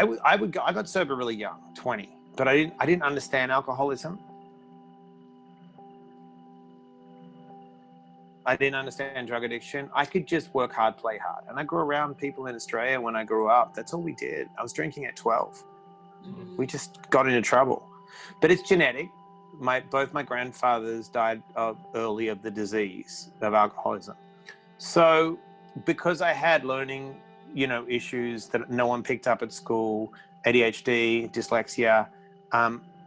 I got sober really young, 20, but I didn't understand alcoholism. I didn't understand drug addiction. I could just work hard, play hard. And I grew around people in Australia when I grew up. That's all we did. I was drinking at 12. We just got into trouble. But it's genetic. Both my grandfathers died early of the disease of alcoholism. So because I had learning, issues that no one picked up at school, ADHD, dyslexia,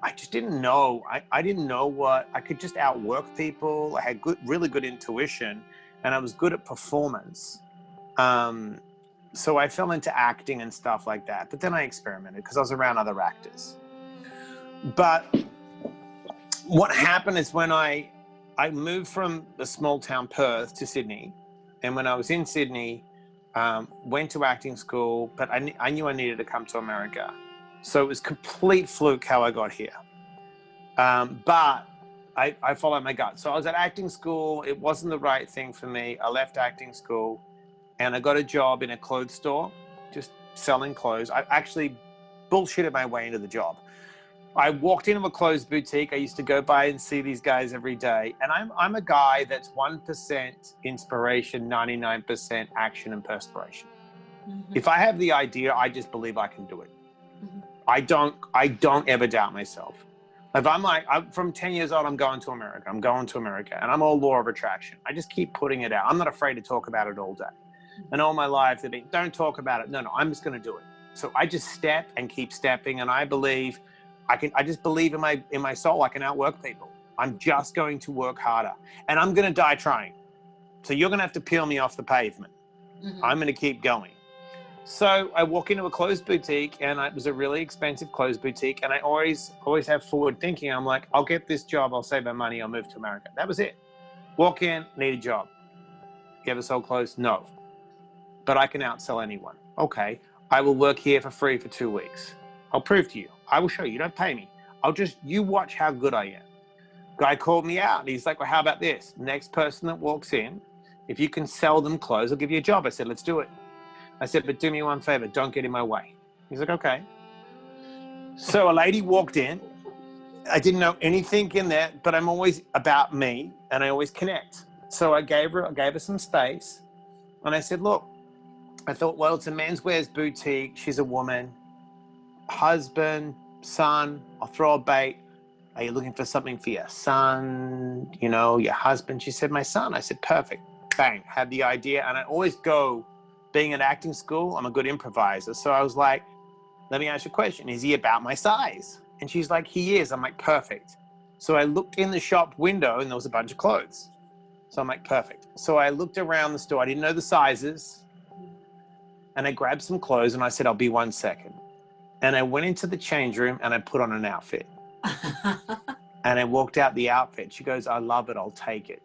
I just didn't know. I didn't know what I could just outwork people. I had really good intuition, and I was good at performance. So I fell into acting and stuff like that. But then I experimented because I was around other actors. But what happened is when I moved from the small town Perth to Sydney, and when I was in Sydney, went to acting school, but I knew I needed to come to America. So it was complete fluke how I got here. But I followed my gut. So I was at acting school. It wasn't the right thing for me. I left acting school and I got a job in a clothes store, just selling clothes. I actually bullshitted my way into the job. I walked into a clothes boutique. I used to go by and see these guys every day. And I'm a guy that's 1% inspiration, 99% action and perspiration. If I have the idea, I just believe I can do it. I don't ever doubt myself. If I'm from 10 years old, I'm going to America. And I'm all law of attraction. I just keep putting it out. I'm not afraid to talk about it all day. And all my life, they've been, don't talk about it. No, I'm just going to do it. So I just step and keep stepping. And I believe I just believe in my soul. I can outwork people. I'm just going to work harder, and I'm going to die trying. So you're going to have to peel me off the pavement. I'm going to keep going. So I walk into a clothes boutique, and it was a really expensive clothes boutique. And I always have forward thinking. I'm like, I'll get this job. I'll save my money. I'll move to America. That was it. Walk in, need a job. You ever sold clothes? No. But I can outsell anyone. Okay. I will work here for free for 2 weeks. I'll prove to you. I will show you. You don't pay me. You watch how good I am. Guy called me out. He's like, well, how about this? Next person that walks in, if you can sell them clothes, I'll give you a job. I said, let's do it. I said, but do me one favor. Don't get in my way. He's like, okay. So a lady walked in. I didn't know anything in there, but I'm always about me and I always connect. So I gave her some space. And I said, look, I thought, well, it's a menswear's boutique. She's a woman. Husband, son, I'll throw a bait. Are you looking for something for your son, your husband? She said, my son. I said, perfect. Bang, had the idea. And I always go, being at acting school, I'm a good improviser. So I was like, let me ask you a question. Is he about my size? And she's like, he is. I'm like, perfect. So I looked in the shop window and there was a bunch of clothes. So I'm like, perfect. So I looked around the store. I didn't know the sizes. And I grabbed some clothes and I said, I'll be 1 second. And I went into the change room and I put on an outfit. And I walked out the outfit. She goes, I love it. I'll take it.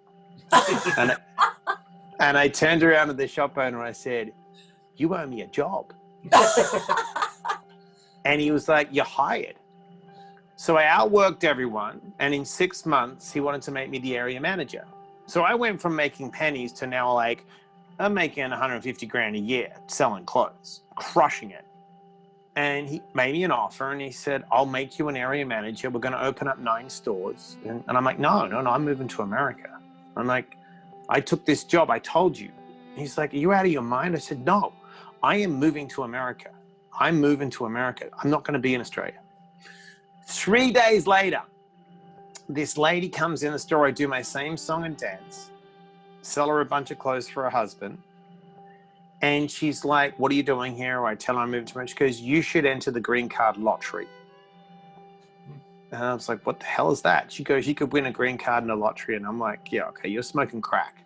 and I turned around to the shop owner and I said, you owe me a job. And he was like, you're hired. So I outworked everyone. And in 6 months, he wanted to make me the area manager. So I went from making pennies to now like, I'm making 150 grand a year selling clothes, crushing it. And he made me an offer and he said, I'll make you an area manager. We're going to open up 9 stores. And I'm like, no, I'm moving to America. I'm like, I took this job. I told you. He's like, are you out of your mind? I said, no, I am moving to America. I'm moving to America. I'm not going to be in Australia. 3 days later, this lady comes in the store. I do my same song and dance, sell her a bunch of clothes for her husband. And she's like, what are you doing here? I tell her I'm moving to America. She goes, you should enter the green card lottery. And I was like, what the hell is that? She goes, you could win a green card in a lottery. And I'm like, yeah, okay, you're smoking crack.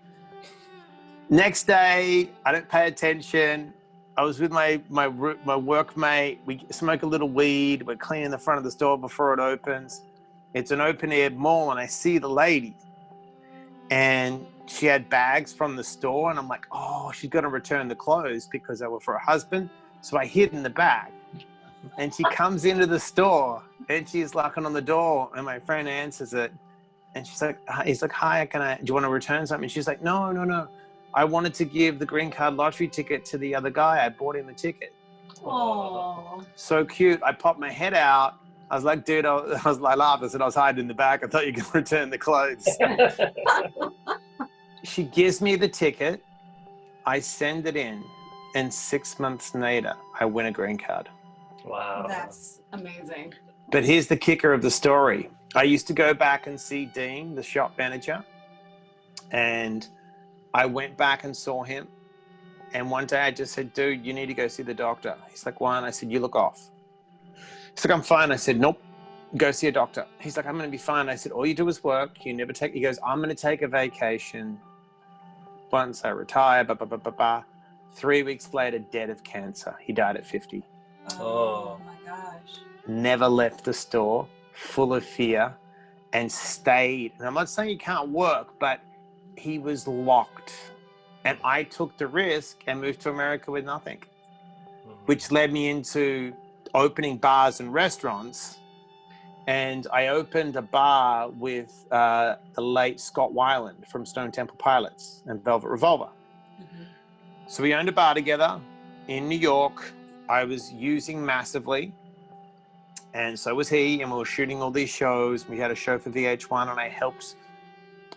Next day, I don't pay attention. I was with my workmate. We smoke a little weed. We're cleaning the front of the store before it opens. It's an open air mall and I see the lady. And she had bags from the store and I'm like, oh, she's going to return the clothes because they were for her husband. So I hid in the bag and she comes into the store and she's knocking on the door and my friend answers it. And she's like, he's like, hi, do you want to return something? And she's like, no. I wanted to give the green card lottery ticket to the other guy. I bought him a ticket. Oh. So cute. I popped my head out. I was like, dude, I laughed. I said, I was hiding in the back. I thought you could return the clothes. She gives me the ticket. I send it in. And 6 months later, I win a green card. Wow. That's amazing. But here's the kicker of the story. I used to go back and see Dean, the shop manager. And I went back and saw him. And one day I just said, dude, you need to go see the doctor. He's like, why? And I said, you look off. He's like, I'm fine. I said, nope, go see a doctor. He's like, I'm going to be fine. I said, all you do is work. You never take, he goes, I'm going to take a vacation once I retire, 3 weeks later, dead of cancer. He died at 50. Oh my gosh. Never left the store, full of fear, and stayed. And I'm not saying he can't work, but he was locked. And I took the risk and moved to America with nothing, which led me into opening bars and restaurants. And I opened a bar with the late Scott Weiland from Stone Temple Pilots and Velvet Revolver. Mm-hmm. So we owned a bar together in New York. I was using massively, and so was he. And we were shooting all these shows. We had a show for VH1, and I helped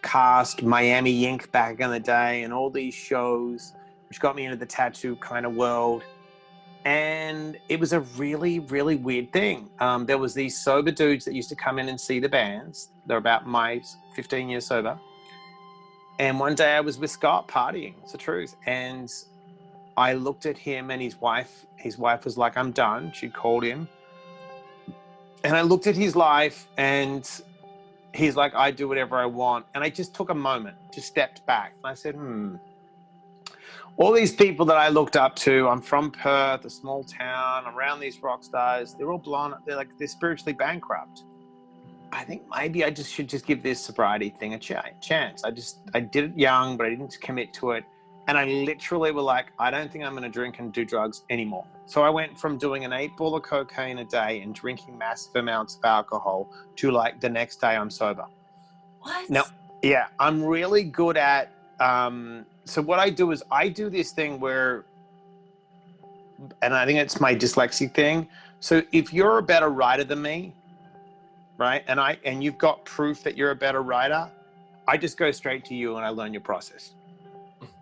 cast Miami Ink back in the day and all these shows, which got me into the tattoo kind of world. And it was a really, really weird thing. There was these sober dudes that used to come in and see the bands. They're about my 15 years sober. And one day I was with Scott partying, it's the truth. And I looked at him and his wife was like, I'm done. She called him. And I looked at his life and he's like, I do whatever I want. And I just took a moment, just stepped back. And I said, all these people that I looked up to, I'm from Perth, a small town, I'm around these rock stars, they're all blown, they're spiritually bankrupt. I think maybe I should give this sobriety thing a chance. I did it young, but I didn't commit to it. And I literally were like, I don't think I'm going to drink and do drugs anymore. So I went from doing an 8-ball of cocaine a day and drinking massive amounts of alcohol to like the next day I'm sober. What? Now, yeah, I'm really good at, so what I do is I do this thing where, and I think it's my dyslexic thing. So if you're a better writer than me, right, and you've got proof that you're a better writer, I just go straight to you and I learn your process.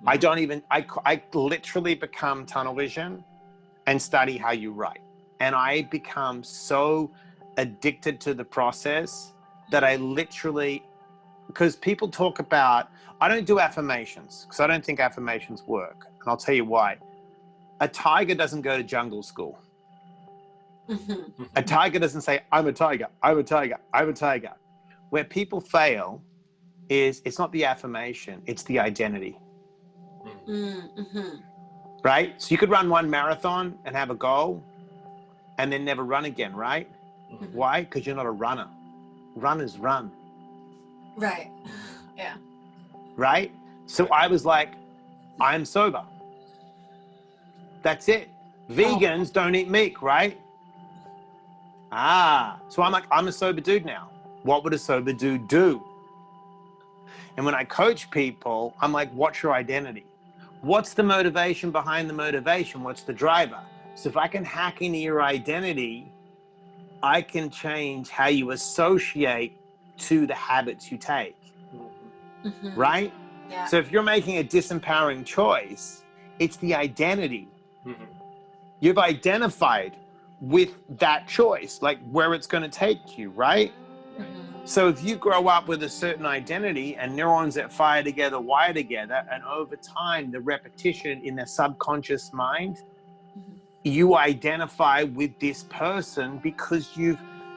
I don't even, I literally become tunnel vision and study how you write. And I become so addicted to the process that I literally, because people talk about, I don't do affirmations because I don't think affirmations work. And I'll tell you why. A tiger doesn't go to jungle school. Mm-hmm. A tiger doesn't say, I'm a tiger, I'm a tiger, I'm a tiger. Where people fail is it's not the affirmation, it's the identity. Mm-hmm. Right? So you could run one marathon and have a goal and then never run again, right? Mm-hmm. Why? Because you're not a runner. Runners run. Right. Yeah. Right? So I was like, I'm sober. That's it. Vegans don't eat meat, right? So I'm like, I'm a sober dude now. What would a sober dude do? And when I coach people, I'm like, what's your identity? What's the motivation behind the motivation? What's the driver? So if I can hack into your identity, I can change how you associate to the habits you take. Mm-hmm. Right? Yeah. So if you're making a disempowering choice, it's the identity. Mm-hmm. You've identified with that choice, like where it's going to take you, right? Mm-hmm. So if you grow up with a certain identity and neurons that fire together, wire together, and over time, the repetition in the subconscious mind, you identify with this person because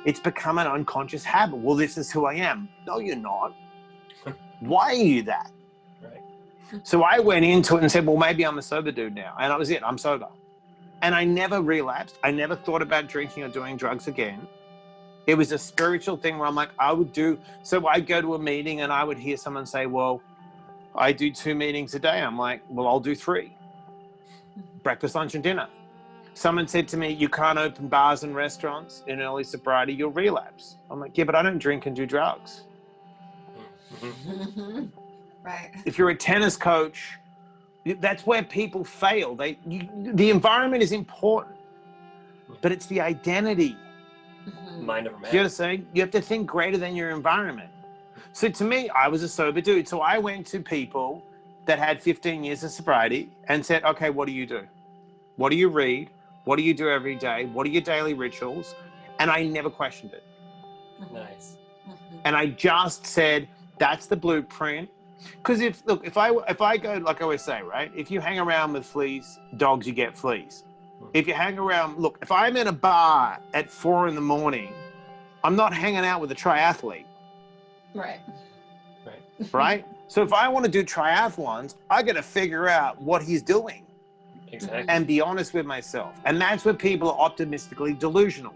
it's become an unconscious habit. Well, this is who I am. No, you're not. Why are you that? Right. So I went into it and said, well, maybe I'm a sober dude now. And that was it. I'm sober. And I never relapsed. I never thought about drinking or doing drugs again. It was a spiritual thing where I'm like, so I'd go to a meeting and I would hear someone say, well, I do 2 meetings a day. I'm like, well, I'll do 3. Breakfast, lunch, and dinner. Someone said to me, you can't open bars and restaurants in early sobriety, you'll relapse. I'm like, yeah, but I don't drink and do drugs. Mm-hmm. Right. If you're a tennis coach, that's where people fail. The environment is important. but it's the identity. Mind over matter. You know what I'm saying? You have to think greater than your environment. So to me, I was a sober dude. So I went to people that had 15 years of sobriety and said, okay, what do you do? What do you read? What do you do every day? What are your daily rituals? And I never questioned it. Nice. And I just said, that's the blueprint. Because if I go, like I always say, right? If you hang around with fleas, dogs, you get fleas. If you hang around, look, if I'm in a bar at 4 a.m, I'm not hanging out with a triathlete. Right. Right? So if I want to do triathlons, I got to figure out what he's doing. Exactly. And be honest with myself. And that's where people are optimistically delusional.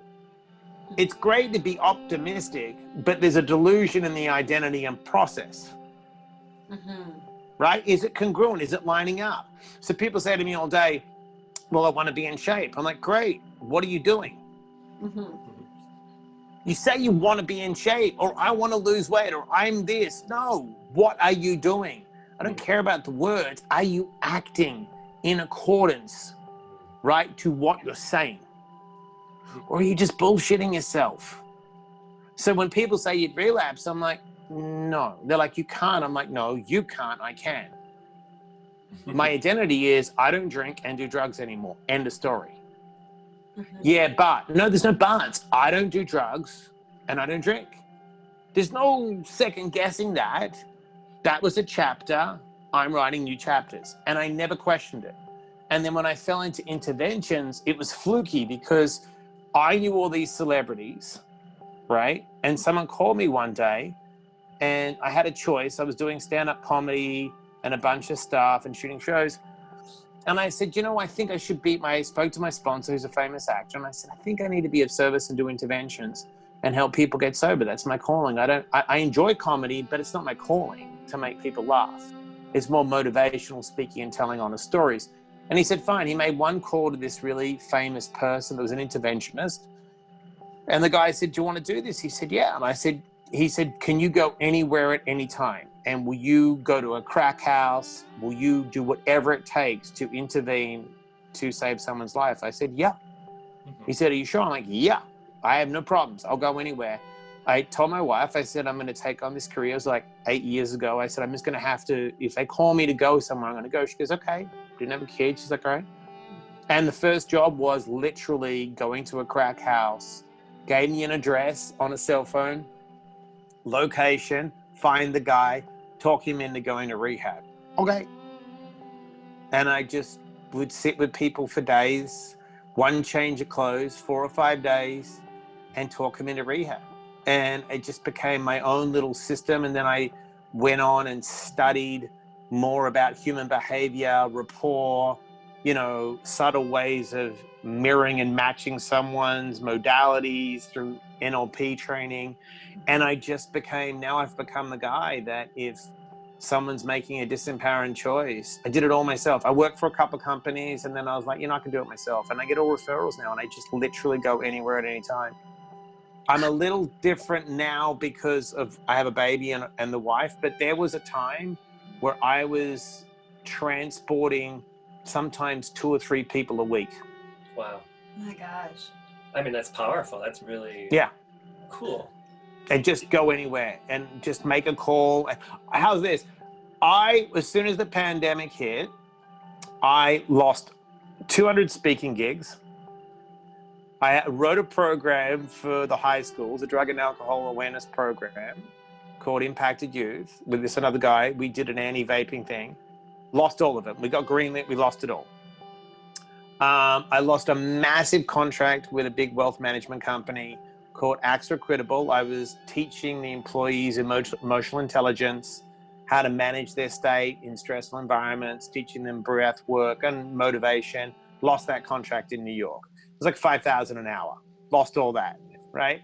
It's great to be optimistic, but there's a delusion in the identity and process. Right? Is it congruent? Is it lining up? So people say to me all day, well, I want to be in shape. I'm like, great. What are you doing? You say you want to be in shape, or I want to lose weight, or I'm this. No. What are you doing? I don't care about the words. Are you acting in accordance, right, to what you're saying? Or are you just bullshitting yourself? So when people say you'd relapse, I'm like, no. They're like, you can't. I'm like, no, you can't. I can. My identity is I don't drink and do drugs anymore. End of story. Yeah, but. No, there's no buts. I don't do drugs and I don't drink. There's no second guessing that. That was a chapter. I'm writing new chapters. And I never questioned it. And then when I fell into interventions, it was fluky because I knew all these celebrities, right? And someone called me one day and I had a choice. I was doing stand-up comedy and a bunch of stuff and shooting shows. And I said, you know, I think I should I spoke to my sponsor, who's a famous actor. And I said, I think I need to be of service and do interventions and help people get sober. That's my calling. I enjoy comedy, but it's not my calling to make people laugh. It's more motivational speaking and telling honest stories. And he said, fine. He made one call to this really famous person that was an interventionist. And the guy said, do you want to do this? He said, yeah. And he said, can you go anywhere at any time? And will you go to a crack house? Will you do whatever it takes to intervene to save someone's life? I said, yeah. He said, are you sure? I'm like, yeah, I have no problems. I'll go anywhere. I told my wife, I said, I'm going to take on this career. It was like 8 years ago. I said, I'm just going to have to, if they call me to go somewhere, I'm going to go. She goes, okay. Didn't have a kid. She's like, all right. And the first job was literally going to a crack house, gave me an address on a cell phone, location, find the guy, talk him into going to rehab. Okay. And I just would sit with people for days, one change of clothes, 4 or 5 days, and talk them into rehab. And it just became my own little system. And then I went on and studied more about human behavior, rapport, you know, subtle ways of mirroring and matching someone's modalities through NLP training. And I just now I've become the guy that if someone's making a disempowering choice, I did it all myself. I worked for a couple of companies and then I was like, you know, I can do it myself. And I get all referrals now and I just literally go anywhere at any time. I'm a little different now because I have a baby and the wife, but there was a time where I was transporting sometimes 2 or 3 people a week. Wow. Oh my gosh. I mean, that's powerful. That's really cool. And just go anywhere and just make a call. How's this? As soon as the pandemic hit, I lost 200 speaking gigs. I wrote a program for the high schools, a drug and alcohol awareness program called Impacted Youth with this another guy. We did an anti-vaping thing. Lost all of it. We got greenlit. We lost it all. I lost a massive contract with a big wealth management company called Acts Equitable. I was teaching the employees emotional intelligence, how to manage their state in stressful environments, teaching them breath work and motivation. Lost that contract in New York. It was like $5,000 an hour. Lost all that, right?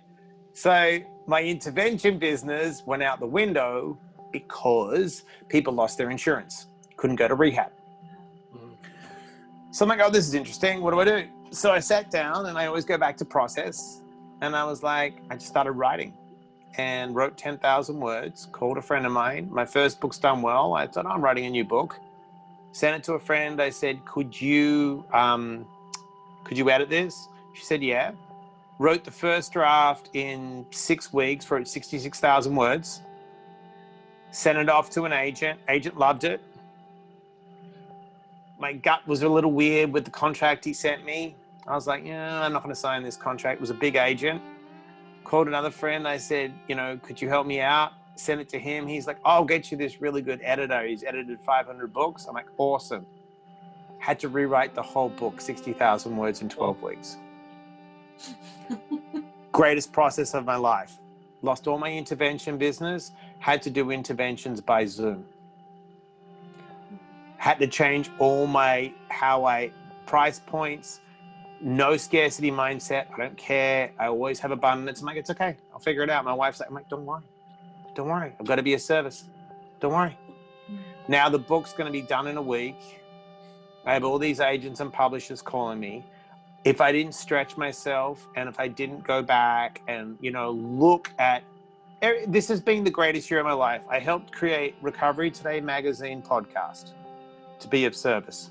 So my intervention business went out the window because people lost their insurance, couldn't go to rehab. So I'm like, oh, this is interesting. What do I do? So I sat down and I always go back to process. And I was like, I just started writing and wrote 10,000 words, called a friend of mine. My first book's done well. I thought, oh, I'm writing a new book. Sent it to a friend. I said, could you edit this? She said, yeah. Wrote the first draft in 6 weeks, wrote 66,000 words. Sent it off to an agent. Agent loved it. My gut was a little weird with the contract he sent me. I was like, yeah, I'm not going to sign this contract. It was a big agent. Called another friend. I said, could you help me out? Sent it to him. He's like, I'll get you this really good editor. He's edited 500 books. I'm like, awesome. Had to rewrite the whole book, 60,000 words in 12 weeks. Greatest process of my life. Lost all my intervention business. Had to do interventions by Zoom. Had to change all how I price points. No scarcity mindset. I don't care. I always have abundance. I'm like, it's okay. I'll figure it out. My wife's like, I'm like, don't worry. Don't worry. I've got to be a service. Don't worry. Now the book's going to be done in a week. I have all these agents and publishers calling me. If I didn't stretch myself and if I didn't go back and, look at, this has been the greatest year of my life. I helped create Recovery Today magazine podcast to be of service.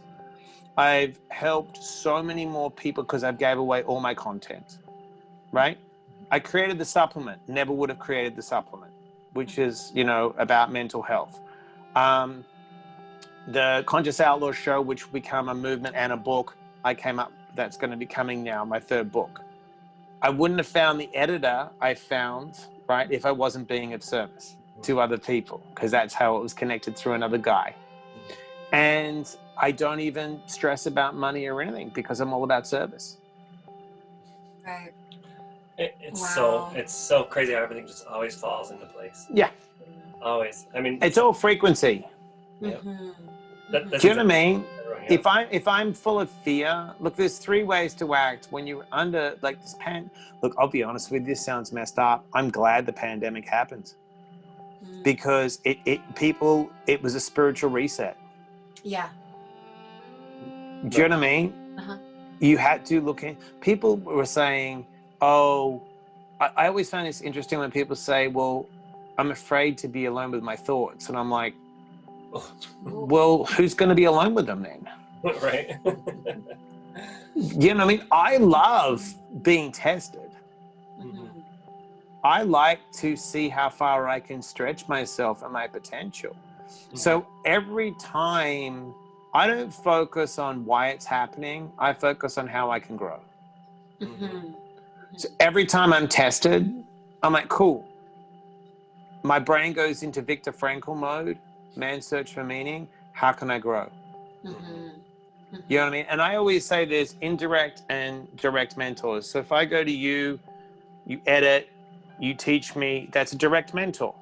I've helped so many more people because I've gave away all my content, right? I created the supplement, never would have created the supplement, which is, about mental health. The Conscious Outlaw show, which will become a movement and a book, that's going to be coming now, my 3rd book. I wouldn't have found the editor I found, right, if I wasn't being of service to other people, because that's how it was connected through another guy. And I don't even stress about money or anything because I'm all about service. Right. It's so crazy how everything just always falls into place. Yeah. Always. I mean, it's all frequency. Yeah. Do you know what I mean? If I'm full of fear, look, there's 3 ways to act when you're under this Look, I'll be honest with you, this sounds messed up. I'm glad the pandemic happened because it was a spiritual reset. Yeah. Do you know what I mean? You had to look in. People were saying, I always find this interesting when people say, well, I'm afraid to be alone with my thoughts. And I'm like, well, who's going to be alone with them then? Right. You know what I mean? I love being tested. I like to see how far I can stretch myself and my potential. So every time, I don't focus on why it's happening. I focus on how I can grow. So every time I'm tested, I'm like, cool. My brain goes into Viktor Frankl mode, man's search for meaning. How can I grow? You know what I mean? And I always say there's indirect and direct mentors. So if I go to you, you edit, you teach me, that's a direct mentor.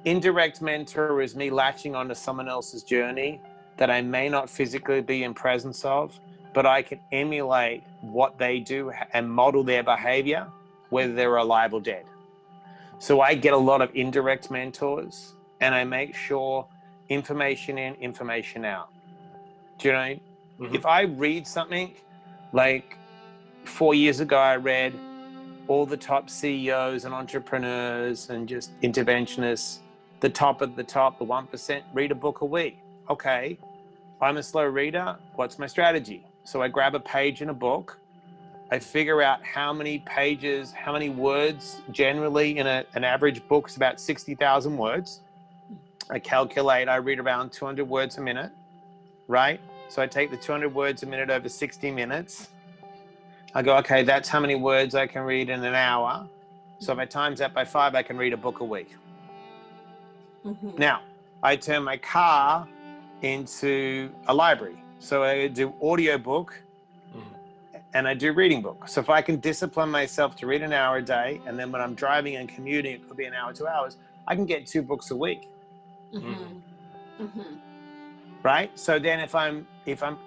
Indirect mentor is me latching onto someone else's journey that I may not physically be in presence of, but I can emulate what they do and model their behavior, whether they're alive or dead. So I get a lot of indirect mentors and I make sure information in, information out. Do you know what I mean? If I read something, like 4 years ago, I read all the top CEOs and entrepreneurs and just interventionists, the top of the top, the 1%, read a book a week. Okay, I'm a slow reader. What's my strategy? So I grab a page in a book. I figure out how many pages, how many words, generally in an average book is about 60,000 words. I calculate, I read around 200 words a minute, right? So I take the 200 words a minute over 60 minutes. I go, okay, that's how many words I can read in an hour. So if I times that by 5, I can read a book a week. Now, I turn my car into a library. So I do audiobook and I do reading book. So if I can discipline myself to read an hour a day, and then when I'm driving and commuting, it could be an hour, 2 hours, I can get 2 books a week. Right? So then if I'm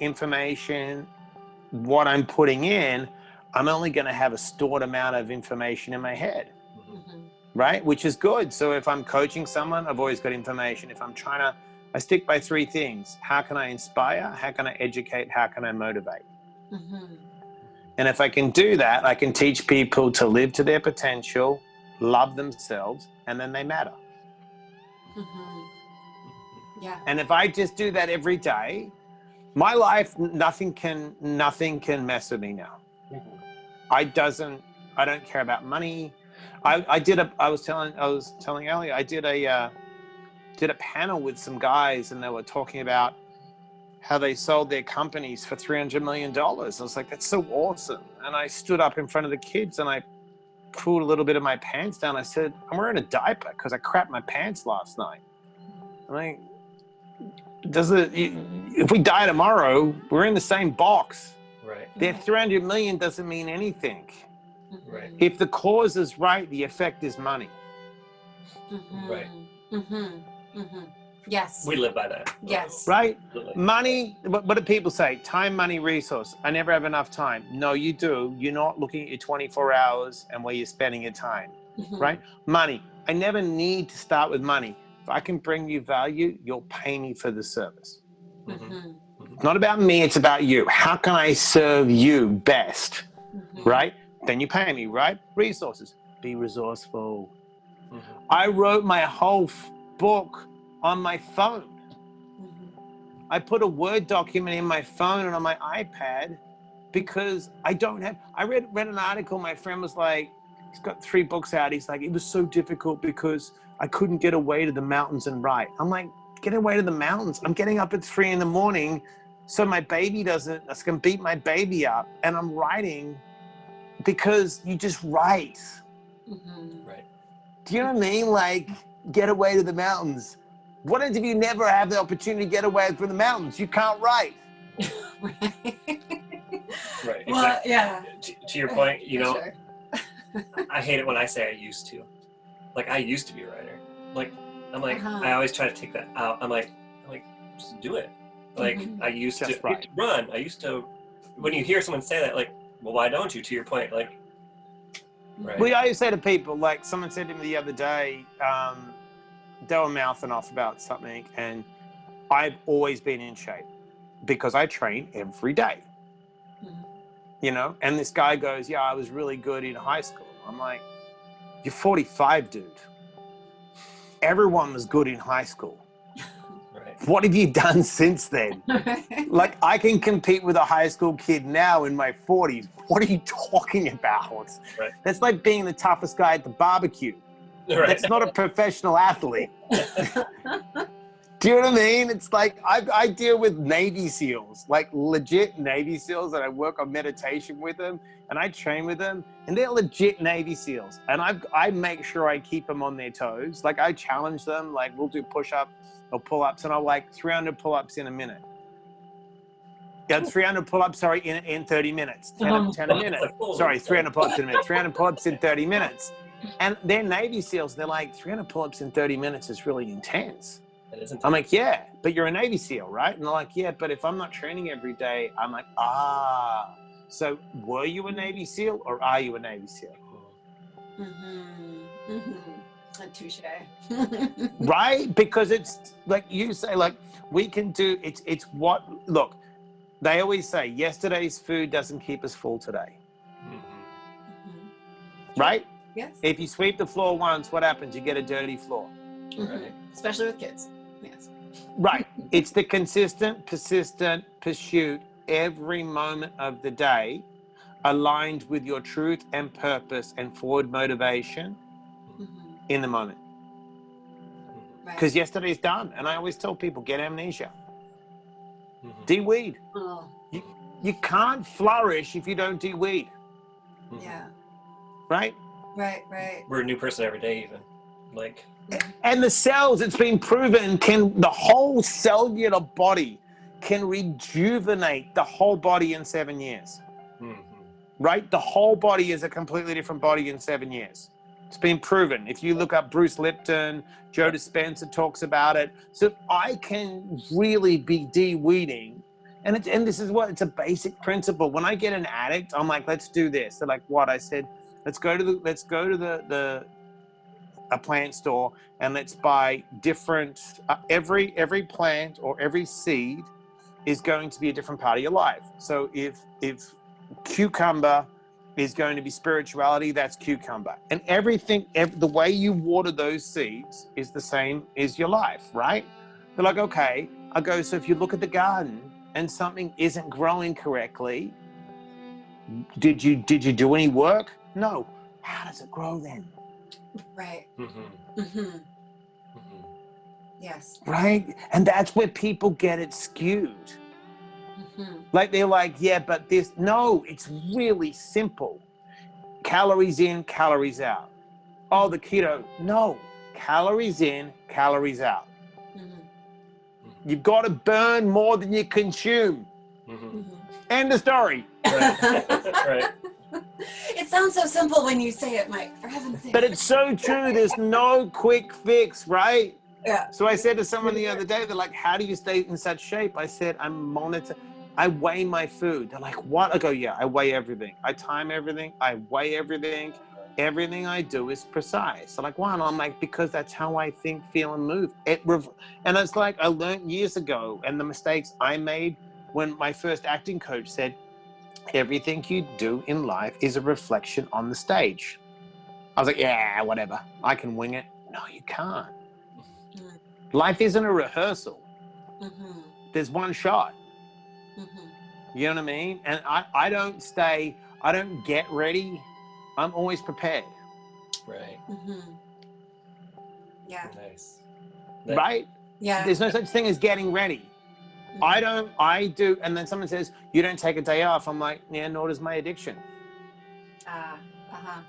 information, what I'm putting in, I'm only going to have a stored amount of information in my head. Right? Which is good. So if I'm coaching someone, I've always got information. If I'm I stick by 3 things. How can I inspire? How can I educate? How can I motivate? And if I can do that, I can teach people to live to their potential, love themselves, and then they matter. Yeah. And if I just do that every day, my life, nothing can mess with me now. I don't care about money. I was telling earlier, I did a panel with some guys, and they were talking about how they sold their companies for $300 million. I was like, that's so awesome. And I stood up in front of the kids and I pulled a little bit of my pants down. I said, I'm wearing a diaper because I crapped my pants last night. I'm like, if we die tomorrow, we're in the same box. Right. Their 300 million doesn't mean anything. Right. If the cause is right, the effect is money. Right. Yes. We live by that. Yes. Right? Absolutely. Money, what do people say? Time, money, resource. I never have enough time. No, you do. You're not looking at your 24 hours and where you're spending your time. Right? Money. I never need to start with money. If I can bring you value, you'll pay me for the service. It's not about me, it's about you. How can I serve you best? Right? Then you pay me, right? Resources. Be resourceful. I wrote my whole book on my phone. I put a Word document in my phone and on my iPad because I read an article, my friend was like, he's got 3 books out. He's like, it was so difficult because I couldn't get away to the mountains and write. I'm like, get away to the mountains. I'm getting up at 3 a.m. so my baby I can beat my baby up, and I'm writing because you just write. Right. Do you know what I mean? Like, get away to the mountains. What if you never have the opportunity to get away from the mountains? You can't write. Right. Well, Exactly. yeah. To your point, you know, Sure. I hate it when I say I used to. Like, I used to be a writer. Like, I'm like, I always try to take that out. I'm like, just do it. Like, I used to run. I used to, when you hear someone say that, like, well, why don't you? To your point, like, right. Well, I always say to people, like, someone said to me the other day, they were mouthing off about something, and I've always been in shape because I train every day. You know, and this guy goes, yeah, I was really good in high school. I'm like, you're 45, dude. Everyone was good in high school. Right. What have you done since then? Like, I can compete with a high school kid now in my 40s. What are you talking about? Right. That's like being the toughest guy at the barbecue. Right. That's not a professional athlete. Do you know what I mean? It's like I deal with Navy SEALs, like legit Navy SEALs, and I work on meditation with them, and I train with them, and they're legit Navy SEALs. And I make sure I keep them on their toes. Like, I challenge them, like, we'll do push-ups or pull-ups, and I'll like 300 pull-ups in a minute. Yeah, 300 pull-ups, sorry, in 30 minutes. 10 a minute. Sorry, 300 pull-ups in a minute. 300 pull-ups in 30 minutes. And they're Navy SEALs. They're like, 300 pull-ups in 30 minutes is really intense. I'm like, yeah, but you're a Navy SEAL, right? And they're like, yeah, but if I'm not training every day, I'm like, so were you a Navy SEAL or are you a Navy SEAL? Touche. Right? Because it's like you say, like, we can do, it's what, look, they always say, yesterday's food doesn't keep us full today. Right? Yes. If you sweep the floor once, what happens? You get a dirty floor. Right. Especially with kids. Yes. Right. It's the consistent, persistent pursuit every moment of the day, aligned with your truth and purpose and forward motivation in the moment. Because yesterday's done. And I always tell people, get amnesia. De-weed. Oh. You can't flourish if you don't de-weed. Yeah. Right? Right. We're a new person every day, even. Like. And the cells, it's been proven, the whole cellular body can rejuvenate the whole body in 7 years. Right? The whole body is a completely different body in 7 years. It's been proven. If you look up Bruce Lipton, Joe Dispenza talks about it. So I can really be de-weeding. And this is what, it's a basic principle. When I get an addict, I'm like, let's do this. They're like, what? I said, let's go to a plant store and let's buy different, every plant or every seed is going to be a different part of your life. So if cucumber is going to be spirituality, that's cucumber. And everything, the way you water those seeds is the same as your life, right? They're like, okay. I go, so if you look at the garden and something isn't growing correctly, Did you do any work? No. How does it grow then? Right. Mm-hmm. Mm-hmm. Mm-hmm. Yes. Right? And that's where people get it skewed. Mm-hmm. Like they're like, yeah, but this, no, it's really simple. Calories in, calories out. Oh, the keto, no. Calories in, calories out. Mm-hmm. You've got to burn more than you consume. Mm-hmm. End of story. Right. Right. It sounds so simple when you say it, Mike. For heaven's sake. But it's so true. There's no quick fix, right? Yeah. So I said to someone the other day, they're like, how do you stay in such shape? I said, I weigh my food. They're like, what? I go, yeah, I weigh everything. I time everything. I weigh everything. Everything I do is precise. They're like, why? And I'm like, because that's how I think, feel, and move. And it's like I learned years ago, and the mistakes I made when my first acting coach said, everything you do in life is a reflection on the stage. I was like, yeah, whatever. I can wing it. No, you can't. Mm-hmm. Life isn't a rehearsal. Mm-hmm. There's one shot. Mm-hmm. You know what I mean? And I don't get ready. I'm always prepared. Right. Mm-hmm. Yeah. Nice. Right? Yeah. There's no such thing as getting ready. Mm-hmm. I do. And then someone says, you don't take a day off. I'm like, yeah, nor does my addiction. Uh-huh.